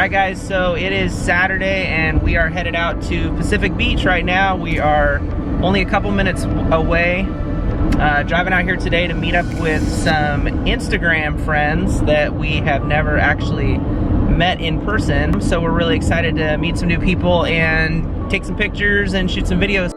Alright guys, so it is Saturday and we are headed out to Pacific Beach right now. We are only a couple minutes away. Driving out here today to meet up with some Instagram friends that we have never actually met in person. So we're really excited to meet some new people and take some pictures and shoot some videos.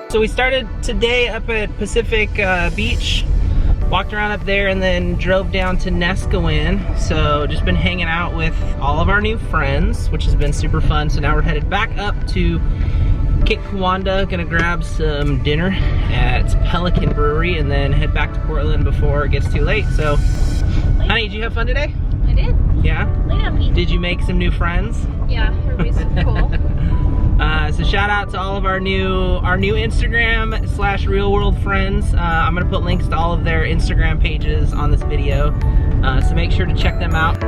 So we started today up at Pacific Beach, walked around up there and then drove down to Neskowin. So just been hanging out with all of our new friends, which has been super fun. So now we're headed back up to Kikwanda, gonna grab some dinner at Pelican Brewery and then head back to Portland before it gets too late. So, honey, did you have fun today? I did. Yeah? Late on me. Did you make some new friends? Yeah, everybody's super cool. So shout out to all of our new Instagram / real world friends. I'm gonna put links to all of their Instagram pages on this video, so make sure to check them out.